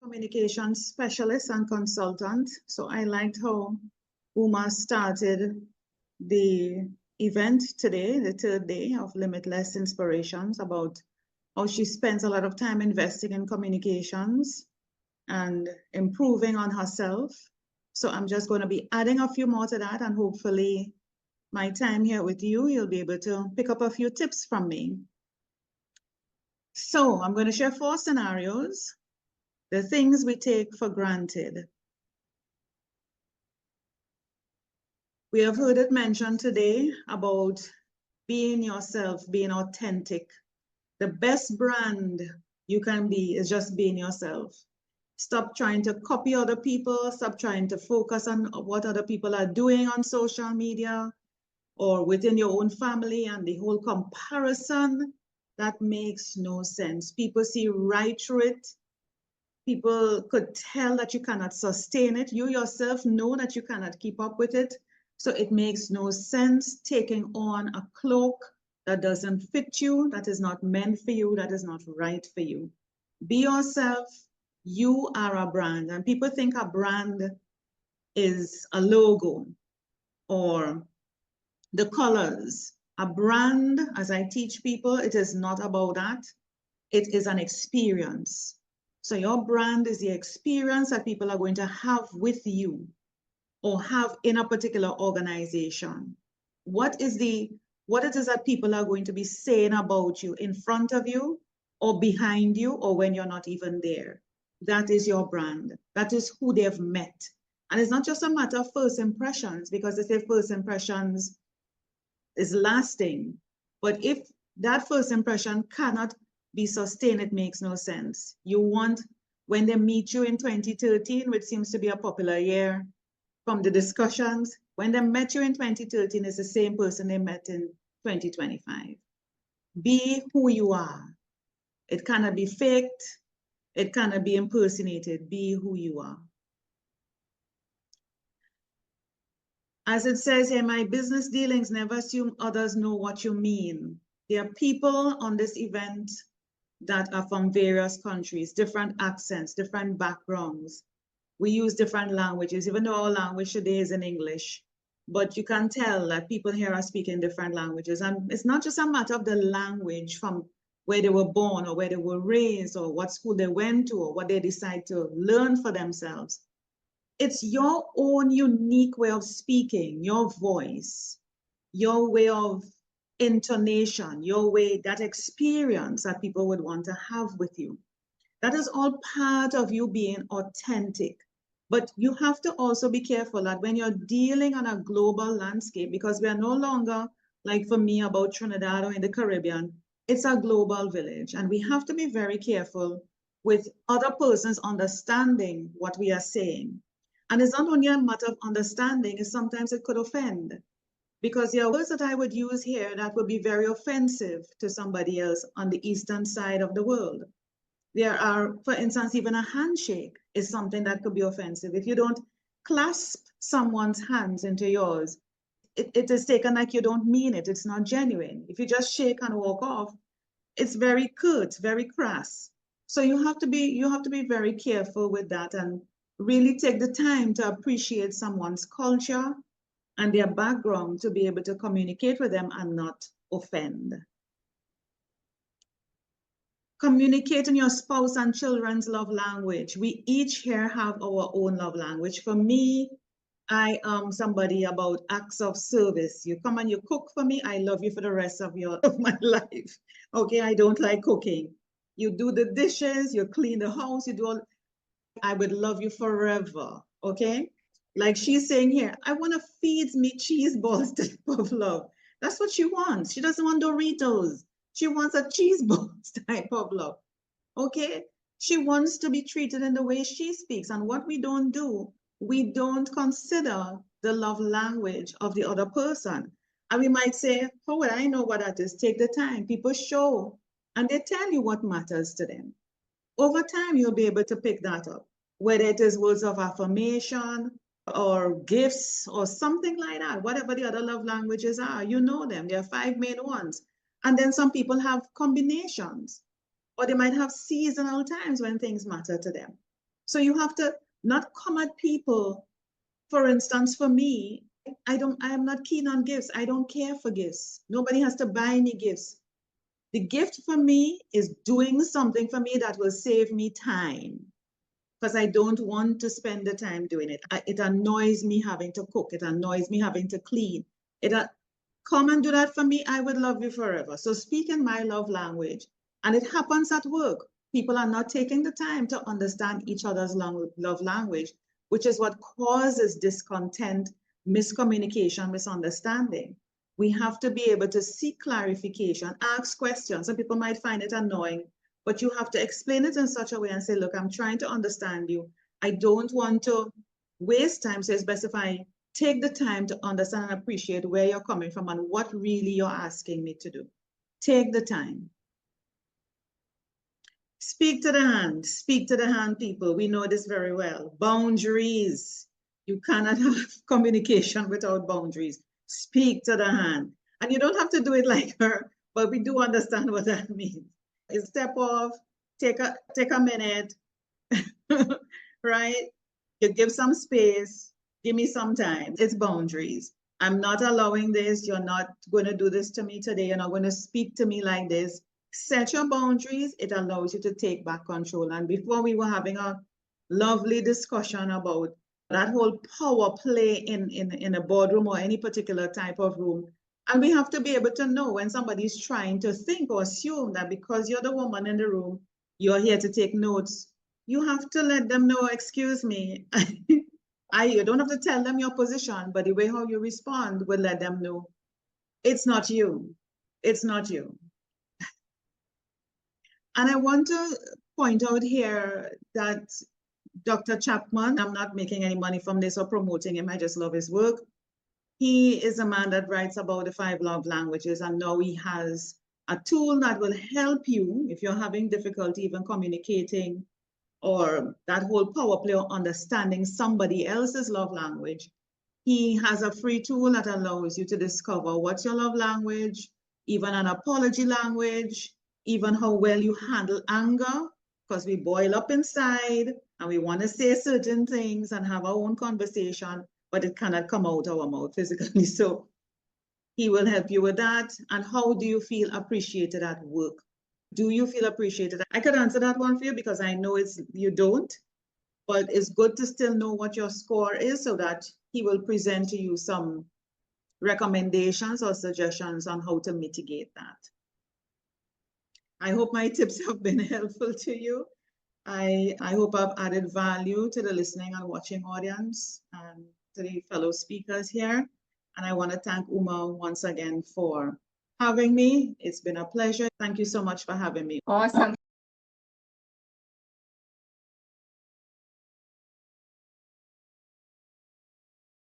communication specialist and consultant. So I liked how Uma started the event today, the third day of Limitless Inspirations, about how she spends a lot of time investing in communications and improving on herself. So I'm just going to be adding a few more to that, and hopefully my time here with you, you'll be able to pick up a few tips from me. So I'm going to share 4 scenarios, the things we take for granted. We have heard it mentioned today about being yourself, being authentic. The best brand you can be is just being yourself. Stop trying to copy other people. Stop trying to focus on what other people are doing on social media or within your own family and the whole comparison. That makes no sense. People see right through it. People could tell that you cannot sustain it. You yourself know that you cannot keep up with it. So it makes no sense taking on a cloak that doesn't fit you, that is not meant for you, that is not right for you. Be yourself. You are a brand. And people think a brand is a logo or the colors. A brand, as I teach people, it is not about that. It is an experience. So your brand is the experience that people are going to have with you or have in a particular organization. What it is that people are going to be saying about you in front of you or behind you or when you're not even there. That is your brand. That is who they've met. And it's not just a matter of first impressions, because they say first impressions is lasting. But if that first impression cannot be sustained, it makes no sense. You want, when they meet you in 2013, which seems to be a popular year from the discussions, when they met you in 2013, it's the same person they met in 2025. Be who you are. It cannot be faked. It cannot be impersonated. Be who you are. As it says here, my business dealings never assume others know what you mean. There are people on this event that are from various countries, different accents, different backgrounds. We use different languages, even though our language today is in English. But you can tell that people here are speaking different languages. And it's not just a matter of the language from where they were born or where they were raised or what school they went to or what they decide to learn for themselves. It's your own unique way of speaking, your voice, your way of intonation, your way, that experience that people would want to have with you. That is all part of you being authentic. But you have to also be careful that when you're dealing on a global landscape, because we are no longer, like for me, about Trinidad or in the Caribbean, it's a global village. And we have to be very careful with other persons understanding what we are saying. And it's not only a matter of understanding, it's sometimes it could offend. Because there are words that I would use here that would be very offensive to somebody else on the eastern side of the world. There are, for instance, even a handshake is something that could be offensive. If you don't clasp someone's hands into yours, it is taken like you don't mean it. It's not genuine. If you just shake and walk off, it's very curt, very crass. So you have to be very careful with that and really take the time to appreciate someone's culture and their background to be able to communicate with them and not offend. Communicating your spouse and children's love language. We each here have our own love language. For me, I am somebody about acts of service. You come and you cook for me, I love you for the rest of my life. Okay, I don't like cooking. You do the dishes, you clean the house, you do all. I would love you forever, okay? Like she's saying here, I want to feed me cheese balls type of love. That's what she wants. She doesn't want Doritos. She wants a cheese balls type of love, okay? She wants to be treated in the way she speaks. And what we don't do, we don't consider the love language of the other person. And we might say, oh, well, I know what that is. Take the time. People show, and they tell you what matters to them. Over time, you'll be able to pick that up, whether it is words of affirmation or gifts or something like that, whatever the other love languages are, you know them. There are 5 main ones. And then some people have combinations, or they might have seasonal times when things matter to them. So you have to not come at people. For instance, for me, I am not keen on gifts. I don't care for gifts. Nobody has to buy me gifts. The gift for me is doing something for me that will save me time, because I don't want to spend the time doing it. It annoys me having to cook. It annoys me having to clean. Come and do that for me. I would love you forever. So speak in my love language. And it happens at work. People are not taking the time to understand each other's love language, which is what causes discontent, miscommunication, misunderstanding. We have to be able to seek clarification, ask questions. Some people might find it annoying, but you have to explain it in such a way and say, look, I'm trying to understand you. I don't want to waste time. So it's best if I take the time to understand and appreciate where you're coming from and what really you're asking me to do. Take the time. Speak to the hand. Speak to the hand, people. We know this very well. Boundaries. You cannot have communication without boundaries. Speak to the hand. And you don't have to do it like her, but we do understand what that means. Step off, take a minute, right? You give some space, give me some time. It's boundaries. I'm not allowing this. You're not going to do this to me today. You're not going to speak to me like this. Set your boundaries. It allows you to take back control. And before, we were having a lovely discussion about that whole power play in a boardroom or any particular type of room. And we have to be able to know when somebody's trying to think or assume that because you're the woman in the room, you're here to take notes. You have to let them know, excuse me. You don't have to tell them your position, but the way how you respond will let them know it's not you. It's not you. And I want to point out here that Dr. Chapman, I'm not making any money from this or promoting him, I just love his work. He is a man that writes about the 5 love languages, and now he has a tool that will help you if you're having difficulty even communicating, or that whole power play of understanding somebody else's love language. He has a free tool that allows you to discover what's your love language, even an apology language, even how well you handle anger, because we boil up inside and we want to say certain things and have our own conversation, but it cannot come out our mouth physically. So he will help you with that. And how do you feel appreciated at work? Do you feel appreciated? I could answer that one for you because I know you don't, but it's good to still know what your score is so that he will present to you some recommendations or suggestions on how to mitigate that. I hope my tips have been helpful to you. I hope I've added value to the listening and watching audience and to the fellow speakers here. And I want to thank Uma once again for having me. It's been a pleasure. Thank you so much for having me. Awesome.